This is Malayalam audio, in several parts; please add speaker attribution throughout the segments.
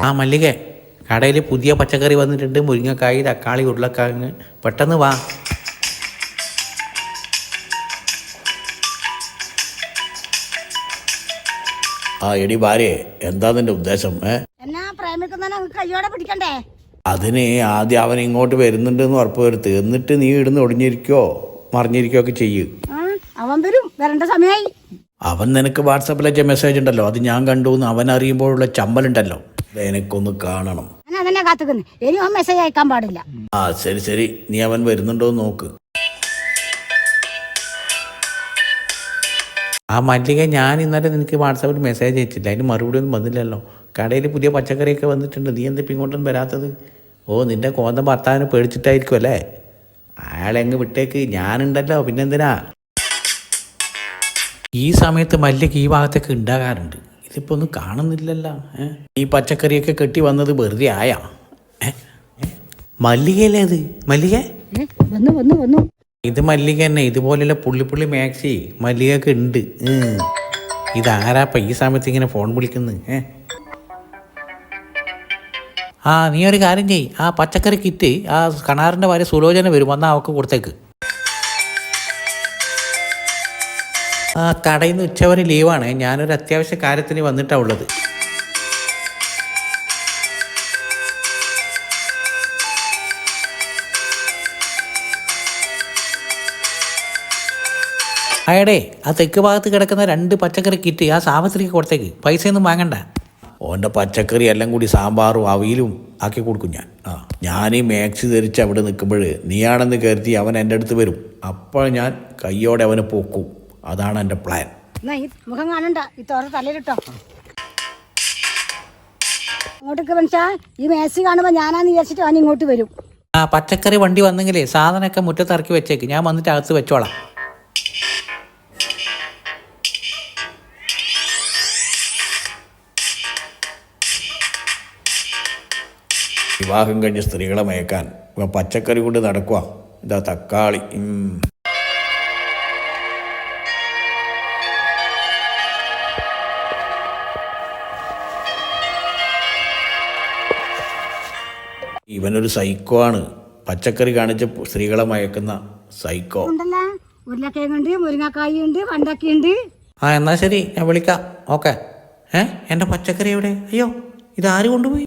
Speaker 1: ആ മല്ലികേ, കടയിൽ പുതിയ പച്ചക്കറി വന്നിട്ടുണ്ട്. മുരിങ്ങക്കായ്, തക്കാളി, ഉരുളക്കിഴങ്ങ്. പെട്ടെന്ന് വാ.
Speaker 2: ആ എടി ഭാര്യേ, എന്താ നിന്റെ ഉദ്ദേശം?
Speaker 3: എന്നാ പ്രേമിക്കുന്ന കയ്യോടെ പിടിക്കണ്ടേ?
Speaker 2: അതിന് ആദ്യം അവൻ ഇങ്ങോട്ട് വരുന്നുണ്ടെന്ന് ഉറപ്പ് വരുത്ത്. എന്നിട്ട് നീ ഇടുന്ന് ഒടിഞ്ഞിരിക്കോ മറിഞ്ഞിരിക്കോ ഒക്കെ ചെയ്യൂ.
Speaker 3: അവൻ വരും, വരേണ്ട സമയമായി.
Speaker 2: അവൻ നിനക്ക് വാട്സാപ്പിലൊക്കെ മെസ്സേജ് ഉണ്ടല്ലോ, അത് ഞാൻ കണ്ടു എന്ന് അവൻ അറിയുമ്പോഴുള്ള ചമ്മലുണ്ടല്ലോ, അത് എനിക്കൊന്ന് കാണണം.
Speaker 3: ഞാൻ അതന്നെ കാത്തുക്കുന്നു. ഇനി അവൻ മെസ്സേജ് അയക്കാൻ പാടില്ല.
Speaker 2: ആ ശരി ശരി, നീ അവൻ വരുന്നുണ്ടോ എന്ന് നോക്ക്.
Speaker 1: ആ മല്ലിക, ഞാൻ ഇന്നലെ നിനക്ക് വാട്സാപ്പിൽ മെസ്സേജ് അയച്ചില്ല, അതിന് മറുപടി ഒന്നും വന്നില്ലല്ലോ. കടയിൽ പുതിയ പച്ചക്കറിയൊക്കെ വന്നിട്ടുണ്ട്, നീ എന്താ ഇങ്ങോട്ടൊന്നും വരാത്തത്? ഓ, നിന്റെ കോന്തം ഭർത്താവിനെ പേടിച്ചിട്ടായിരിക്കും അല്ലേ? അയാളെങ്ങ് വിട്ടേക്ക്, ഞാനുണ്ടല്ലോ, പിന്നെന്തിനാ? ഈ സമയത്ത് മല്ലിക ഈ ഭാഗത്തൊക്കെ ഉണ്ടാകാറുണ്ട്. ഇതിപ്പോൾ ഒന്നും കാണുന്നില്ലല്ലോ. ഈ പച്ചക്കറിയൊക്കെ കെട്ടി വന്നത് വെറുതെ ആയാ? മല്ലികയല്ലേ ഇത്? മല്ലിക
Speaker 3: വന്നു വന്നു വന്നു.
Speaker 1: ഇത് മല്ലിക തന്നെ. ഇതുപോലെയുള്ള പുള്ളി മാക്സി മല്ലികയൊക്കെ ഉണ്ട്. ഇതാരാപ്പം ഈ സമയത്ത് ഇങ്ങനെ ഫോൺ വിളിക്കുന്നത്? ആ, നീ ഒരു കാര്യം ചെയ്യ്, ആ പച്ചക്കറി കിറ്റ് ആ കണാറിൻ്റെ ഭാര്യ സുലോചന വരും, വന്നാൽ അവൾക്ക് കൊടുത്തേക്ക്. ആ കടയിൽ നിന്ന് ഉച്ചവരെ ലീവാണ്, ഞാനൊരു അത്യാവശ്യ കാര്യത്തിന് വന്നിട്ടാണ് ഉള്ളത്. അയടേ, ആ തെക്ക് ഭാഗത്ത് കിടക്കുന്ന 2 പച്ചക്കറി കിറ്റ് ആ സാവത്രിക്ക് കൊടുത്തേക്ക്, പൈസയൊന്നും വാങ്ങണ്ട.
Speaker 2: ഓൻ്റെ പച്ചക്കറി എല്ലാം കൂടി സാമ്പാറും അവിയലും ആക്കി കൊടുക്കും ഞാൻ. ഞാൻ ഈ മാക്സി ധരിച്ച് അവിടെ നിൽക്കുമ്പോൾ നീയാണെന്ന് കരുതി അവൻ എൻ്റെ അടുത്ത് വരും. അപ്പോൾ ഞാൻ കയ്യോടെ അവനെ പൊക്കും. അതാണ് എൻ്റെ പ്ലാൻ.
Speaker 3: എന്നാ ഈ മുഖം കാണണ്ട, ഈ തോറ തലയിലിട്ടോ. അങ്ങോട്ടേക്ക് മനുഷ്യ, ഈ മേസി കാണുമ്പോൾ ഞാനാന്ന് വിചാരിച്ചിട്ട് അവൻ ഇങ്ങോട്ട് വരും.
Speaker 1: ആ പച്ചക്കറി വണ്ടി വന്നെങ്കിലേ സാധനമൊക്കെ മുറ്റത്തിറക്കി വെച്ചേക്ക്, ഞാൻ വന്നിട്ട് അകത്ത് വെച്ചോളാം.
Speaker 2: വിവാഹം കഴിഞ്ഞ സ്ത്രീകളെ മയക്കാൻ പച്ചക്കറി കൊണ്ട് നടക്കുക. ഇതാ തക്കാളി. ഇവനൊരു സൈക്കോ ആണ്, പച്ചക്കറി കാണിച്ച് സ്ത്രീകളെ മയക്കുന്ന സൈക്കോ.
Speaker 3: ഉണ്ടല്ലോ, ഉരുളക്കിഴങ്ങുണ്ട്, മുരിങ്ങക്കായ ഉണ്ട്, വണ്ടക്കയുണ്ട്.
Speaker 1: ആ എന്നാ ശരി, ഞാൻ വിളിക്കാം. ഓക്കെ. എൻ്റെ പച്ചക്കറി എവിടെ? അയ്യോ, ഇതാര് കൊണ്ടുപോയി?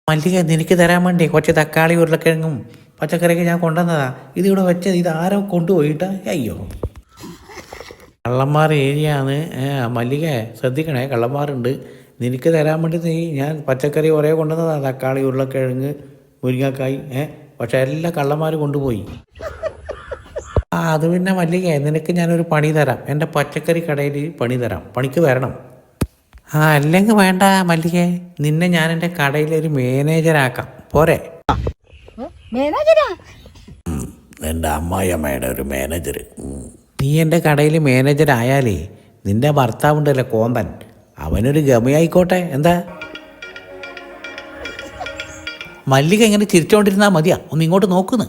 Speaker 1: മല്ലിക, നിനക്ക് തരാൻ വേണ്ടി കുറച്ച് തക്കാളി, ഉരുളക്കിഴങ്ങും പച്ചക്കറിയൊക്കെ ഞാൻ കൊണ്ടുവന്നതാ. ഇതിവിടെ വെച്ചത് ഇതാരോ കൊണ്ടുപോയിട്ടാ. അയ്യോ, കള്ളന്മാർ ഏരിയയാണ് മല്ലിക, ശ്രദ്ധിക്കണേ, കള്ളന്മാരുണ്ട്. നിനക്ക് തരാൻ വേണ്ടി ഞാൻ പച്ചക്കറി കുറേ കൊണ്ടുവന്നതാ, തക്കാളി, ഉരുളക്കിഴങ്ങ്, മുരിങ്ങക്കായ്. പക്ഷെ എല്ലാ കള്ളന്മാർ കൊണ്ടുപോയി. ആ അത് പിന്നെ മല്ലിക, നിനക്ക് ഞാനൊരു പണി തരാം. എൻ്റെ പച്ചക്കറി കടയിൽ പണി തരാം, പണിക്ക് വരണം. ആ അല്ലെങ്കിൽ വേണ്ട മല്ലിക, നിന്നെ ഞാൻ എൻ്റെ കടയിലൊരു മാനേജരാക്കാം, പോരെ?
Speaker 3: മാനേജരാ?
Speaker 2: എൻ്റെ അമ്മായിയമ്മയുടെ ഒരു മാനേജർ.
Speaker 1: നീ എൻ്റെ കടയിൽ മാനേജരായാലേ നിൻ്റെ ഭർത്താവുണ്ടല്ലോ കോമ്പൻ, അവനൊരു ഗമയായിക്കോട്ടെ. എന്താ മല്ലിക ഇങ്ങനെ ചിരിച്ചോണ്ടിരുന്നാൽ മതിയാ? ഒന്ന് ഇങ്ങോട്ട് നോക്കുന്നു.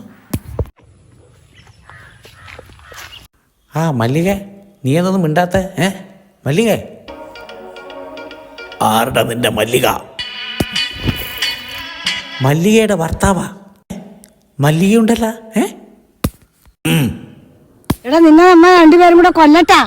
Speaker 1: ആ മല്ലിക, നീ എന്നൊന്നും മിണ്ടാത്ത? മല്ലിക,
Speaker 2: ആരുടെ നിന്റെ മല്ലിക?
Speaker 1: മല്ലികയുടെ ഭർത്താവാ. മല്ലിക ഉണ്ടല്ലോ.
Speaker 3: എടാ, നിന്നെ നമ്മ രണ്ടുപേരും കൂടെ കൊല്ലട്ടാ.